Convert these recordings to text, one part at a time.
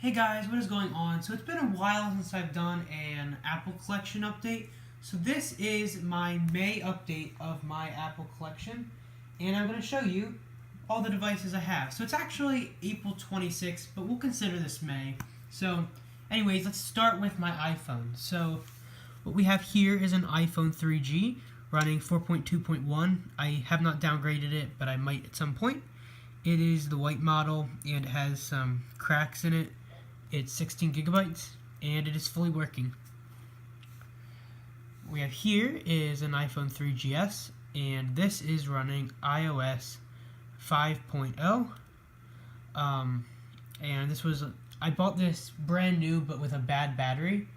Hey guys, what is going on? So it's been a while since I've done an Apple collection update. So this is my May update of my Apple collection, and I'm going to show you all the devices I have. So it's actually April 26th, but we'll consider this May. So anyways, let's start with my iPhone. So what we have here is an iPhone 3G running 4.2.1. I have not downgraded it, but I might at some point. It is the white model and it has some cracks in it. It's 16 gigabytes and it is fully working. What we have here is an iPhone 3GS, and this is running iOS 5.0. And this was, I bought this brand new but with a bad battery,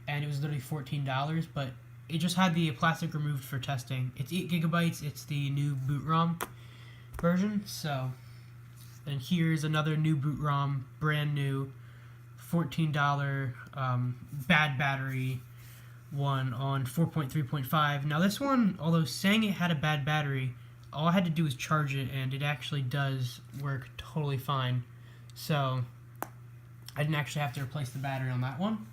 and it was literally $14, but it just had the plastic removed for testing. It's 8 gigabytes, it's the new boot ROM version. So, and here's another new boot ROM, brand new, $14 bad battery one on 4.3.5. Now this one, although saying it had a bad battery, all I had to do was charge it and it actually does work totally fine. So I didn't actually have to replace the battery on that one.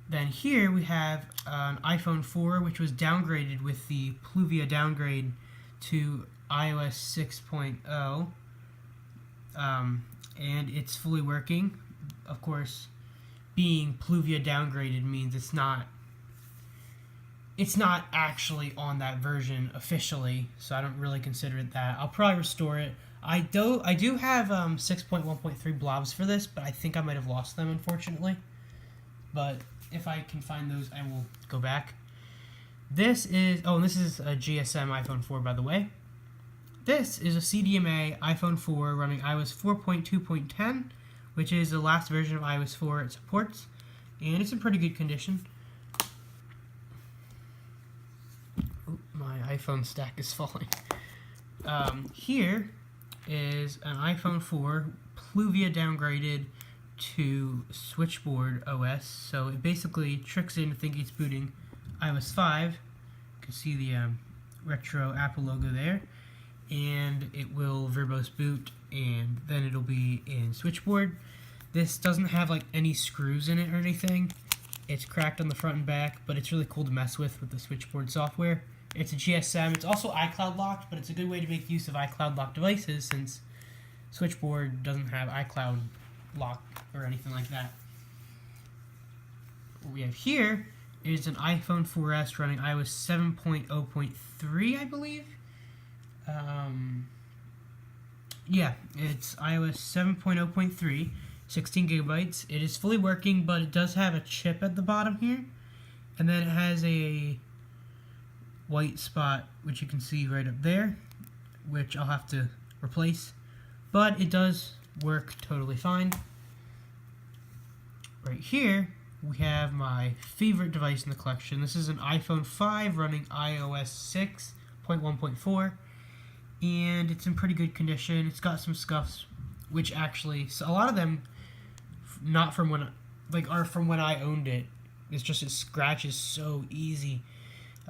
Then here we have an iPhone 4, which was downgraded with the Pluvia downgrade to iOS 6.0, and it's fully working. Of course, being Pluvia downgraded means it's not actually on that version officially, so I don't really consider it that. I'll probably restore it. I do have 6.1.3 blobs for this, but I think I might have lost them, unfortunately. But if I can find those, I will go back. This is a GSM iPhone 4, by the way. This is a CDMA iPhone 4 running iOS 4.2.10, which is the last version of iOS 4 it supports, and it's in pretty good condition. Oh, my iPhone stack is falling. Here is an iPhone 4 Pluvia downgraded to Switchboard OS, so it basically tricks it into thinking it's booting iOS 5. You can see the retro Apple logo there, and it will verbose boot, and then it'll be in Switchboard. This doesn't have like any screws in it or anything. It's cracked on the front and back, but it's really cool to mess with the Switchboard software. It's a GSM. It's also iCloud locked, but it's a good way to make use of iCloud locked devices since Switchboard doesn't have iCloud lock or anything like that. What we have here is an iPhone 4S running iOS 7.0.3, I believe. Yeah, it's iOS 7.0.3, 16 gigabytes. It is fully working, but it does have a chip at the bottom here, and then it has a white spot, which you can see right up there, which I'll have to replace, but it does work totally fine. Right here, we have my favorite device in the collection. This is an iPhone 5 running iOS 6.1.4. and it's in pretty good condition. It's got some scuffs, which actually, so a lot of them, not from when, are from when I owned it. It's just, it scratches so easy.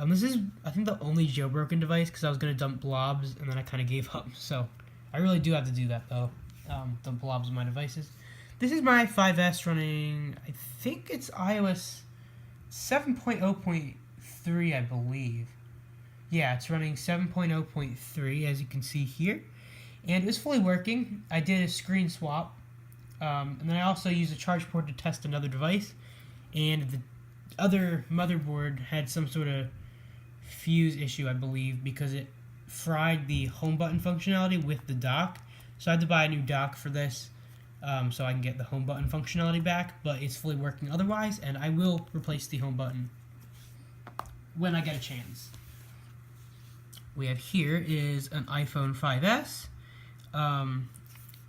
This is, I think, the only jailbroken device because I was going to dump blobs and then I kind of gave up. So I really do have to do that though, dump blobs on my devices. This is my 5S running, I think it's iOS 7.0.3, I believe. Yeah, it's running 7.0.3, as you can see here, and it was fully working. I did a screen swap, and then I also used a charge port to test another device, and the other motherboard had some sort of fuse issue, I believe, because it fried the home button functionality with the dock, so I had to buy a new dock for this, so I can get the home button functionality back, but it's fully working otherwise, and I will replace the home button when I get a chance. We have here is an iPhone 5S.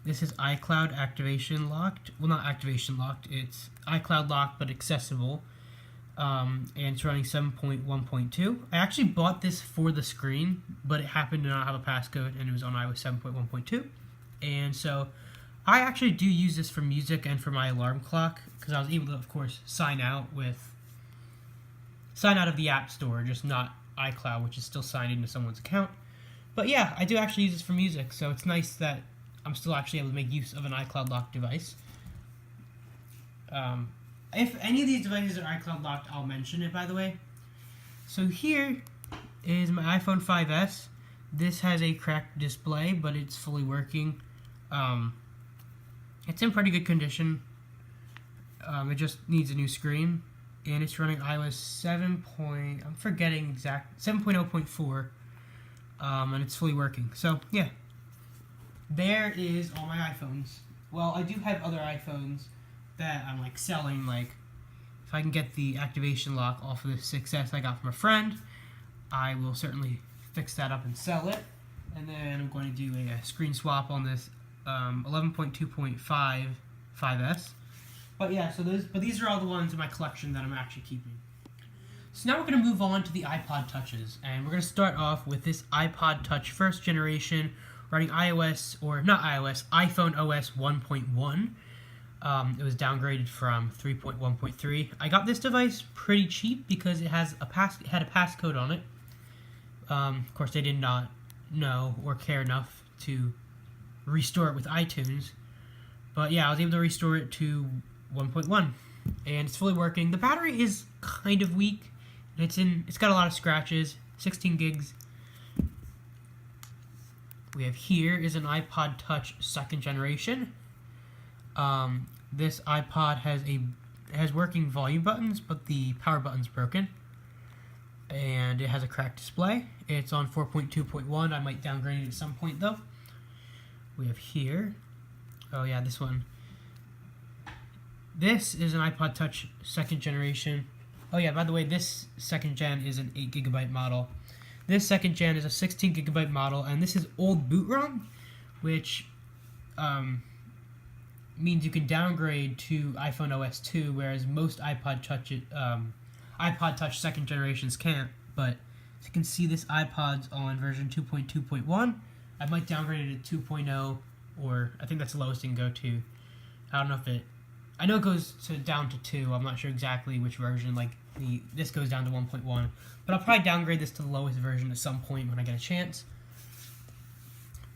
This is iCloud activation locked. Well, not activation locked. It's iCloud locked but accessible. And it's running 7.1.2. I actually bought this for the screen, but it happened to not have a passcode, and it was on iOS 7.1.2. And so I actually do use this for music and for my alarm clock because I was able to, of course, sign out of the App Store, just not iCloud, which is still signed into someone's account. But yeah, I do actually use this for music, so it's nice that I'm still actually able to make use of an iCloud locked device. If any of these devices are iCloud locked, I'll mention it, by the way. So here is my iPhone 5S. This has a cracked display, but it's fully working. It's in pretty good condition. It just needs a new screen, and it's running iOS 7.0.4, and it's fully working. So yeah, there is all my iPhones. Well, I do have other iPhones that I'm like selling. Like, if I can get the activation lock off of the 6S I got from a friend, I will certainly fix that up and sell it. And then I'm going to do a screen swap on this 11.2.5 5S. But yeah, these are all the ones in my collection that I'm actually keeping. So now we're going to move on to the Ipod Touches, and we're going to start off with this Ipod Touch first generation running iOS, or not iOS, iPhone OS 1.1. It was downgraded from 3.1.3. I got this device pretty cheap because it had a passcode on it. Of course, they did not know or care enough to restore it with iTunes. But yeah, I was able to restore it to 1.1, and it's fully working. The battery is kind of weak. It's got a lot of scratches. 16 gigs. We have here is an Ipod Touch second generation. This iPod has working volume buttons, but the power button's broken. And it has a cracked display. It's on 4.2.1. I might downgrade it at some point though. We have here, oh yeah, this one. This is an Ipod Touch second generation. Oh yeah, by the way, this second gen is an 8GB model. This second gen is a 16GB model, and this is old boot ROM, which means you can downgrade to iPhone OS 2, whereas most Ipod Touch second generations can't. But as you can see, this iPod's on version 2.2.1. I might downgrade it to 2.0, or I think that's the lowest it can go to. I don't know if it... I know it goes down to 2. I'm not sure exactly which version. Like, this goes down to 1.1. But I'll probably downgrade this to the lowest version at some point when I get a chance.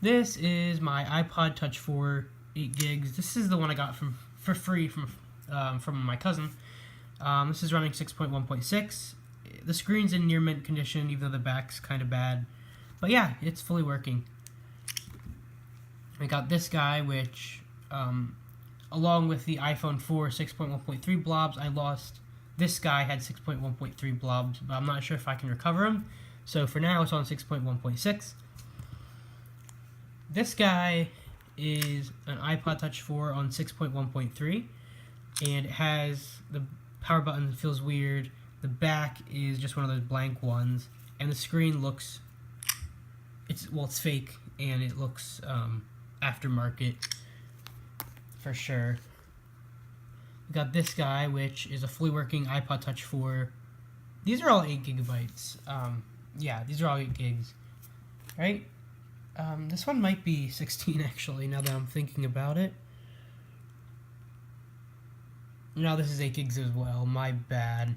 This is my Ipod Touch 4, 8 gigs. This is the one I got for free from my cousin. This is running 6.1.6. The screen's in near mint condition, even though the back's kind of bad. But yeah, it's fully working. I got this guy, which, along with the iPhone 4 6.1.3 blobs, I lost. This guy had 6.1.3 blobs, but I'm not sure if I can recover them. So for now, it's on 6.1.6. This guy is an Ipod Touch 4 on 6.1.3, and it has the power button feels weird. The back is just one of those blank ones, and the screen looks, it's fake, and it looks aftermarket for sure. We got this guy, which is a fully working Ipod Touch 4. These are all 8 gigabytes. Yeah, these are all 8 gigs, right? This one might be 16 actually, now that I'm thinking about it. No, this is 8 gigs as well, my bad.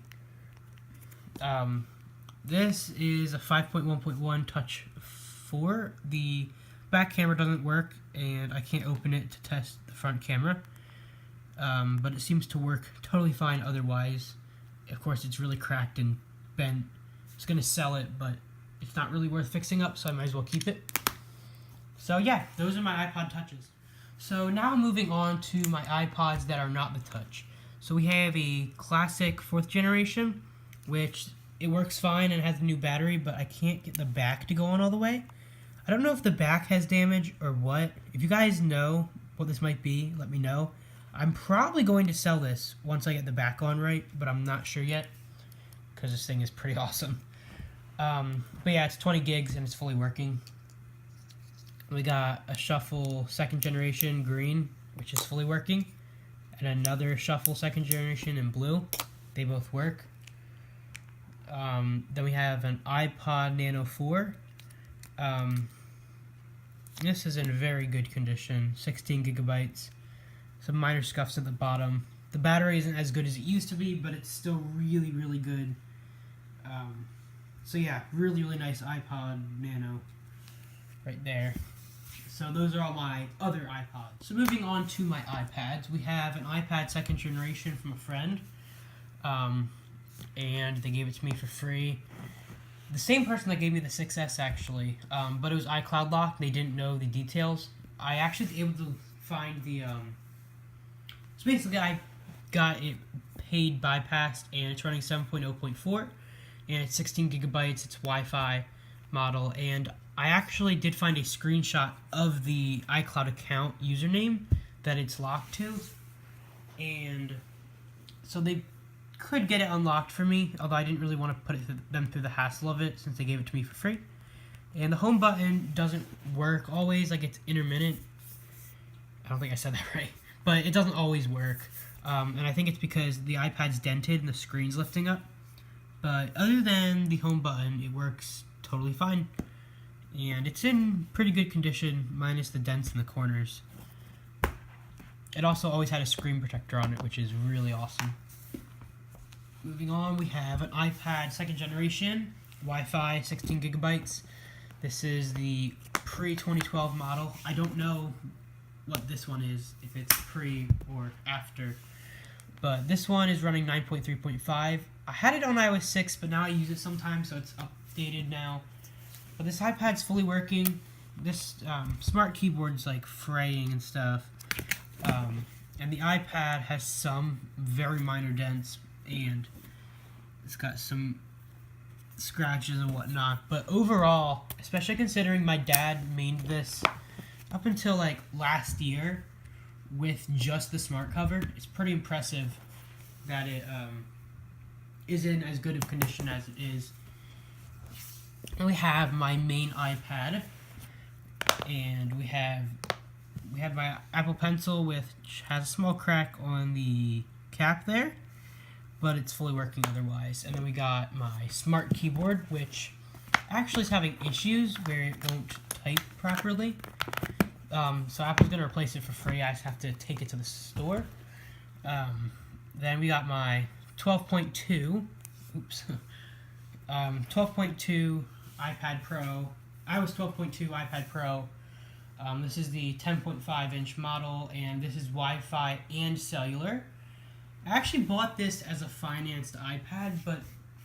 This is a 5.1.1 Touch 4. The back camera doesn't work, and I can't open it to test the front camera. But it seems to work totally fine otherwise. Of course, it's really cracked and bent. I was going to sell it, but it's not really worth fixing up, so I might as well keep it. So yeah, those are my Ipod Touches. So now moving on to my iPods that are not the Touch. So we have a classic 4th generation, which it works fine and has a new battery, but I can't get the back to go on all the way. I don't know if the back has damage or what. If you guys know what this might be, let me know. I'm probably going to sell this once I get the back on right, but I'm not sure yet because this thing is pretty awesome. But yeah, it's 20 gigs and it's fully working. We got a Shuffle 2nd generation green, which is fully working, and another Shuffle 2nd generation in blue. They both work. Then we have an Ipod Nano 4. This is in very good condition, 16 gigabytes. Some minor scuffs at the bottom. The battery isn't as good as it used to be, but it's still really, really good. So yeah, really, really nice Ipod Nano right there. so those are all my other iPods. So moving on to my iPads, we have an iPad 2nd generation from a friend, and they gave it to me for free. The same person that gave me the 6S actually, but it was iCloud locked. They didn't know the details. I actually was able to find the, so basically I got it paid bypassed, and it's running 7.0.4, and it's 16 gigabytes, it's Wi-Fi model, and I actually did find a screenshot of the iCloud account username that it's locked to, and so they could get it unlocked for me, although I didn't really want to put them through the hassle of it since they gave it to me for free. And the home button doesn't work always, like it's intermittent. I don't think I said that right, but it doesn't always work, and I think it's because the iPad's dented and the screen's lifting up. But other than the home button, it works totally fine. And it's in pretty good condition, minus the dents in the corners. It also always had a screen protector on it, which is really awesome. Moving on, we have an iPad 2nd generation, Wi-Fi, 16 gigabytes. This is the pre-2012 model. I don't know what this one is, if it's pre or after. But this one is running 9.3.5. I had it on iOS 6, but now I use it sometimes, so it's updated now. But this iPad's fully working. This smart keyboard's like fraying and stuff. And the iPad has some very minor dents, and it's got some scratches and whatnot. But overall, especially considering my dad mained this up until like last year with just the smart cover, it's pretty impressive that it is in as good of condition as it is. And we have my main iPad, and we have my Apple Pencil, which has a small crack on the cap there, but it's fully working otherwise. And then we got my smart keyboard, which actually is having issues where it won't type properly. So Apple's going to replace it for free. I just have to take it to the store. Then we got my 12.2 iPad Pro. iOS 12.2 iPad Pro. This is the 10.5-inch model, and this is Wi-Fi and cellular. I actually bought this as a financed iPad, but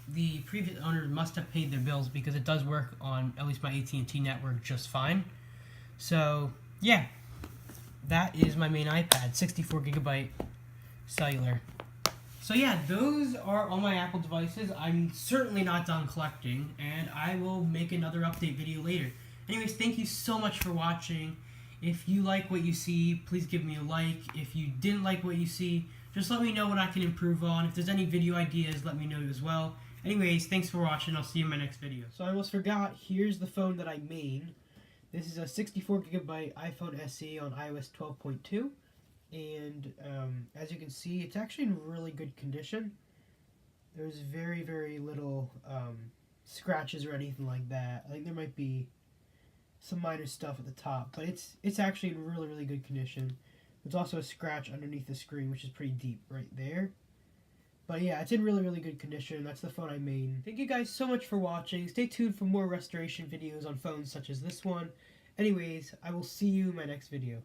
the previous owner must have paid their bills because it does work on at least my AT&T network just fine. So, yeah, that is my main iPad, 64 gigabyte cellular. So yeah, those are all my Apple devices. I'm certainly not done collecting, and I will make another update video later. Anyways, thank you so much for watching. If you like what you see, please give me a like. If you didn't like what you see, just let me know what I can improve on. If there's any video ideas, let me know as well. Anyways, thanks for watching. I'll see you in my next video. So I almost forgot, here's the phone that I made. This is a 64 gigabyte iPhone SE on iOS 12.2. And as you can see, it's actually in really good condition. There's very, very little scratches or anything like that. I think there might be some minor stuff at the top, but it's actually in really, really good condition. There's also a scratch underneath the screen, which is pretty deep right there. But yeah, it's in really, really good condition. That's the phone I made. Thank you guys so much for watching. Stay tuned for more restoration videos on phones such as this one. Anyways, I will see you in my next video.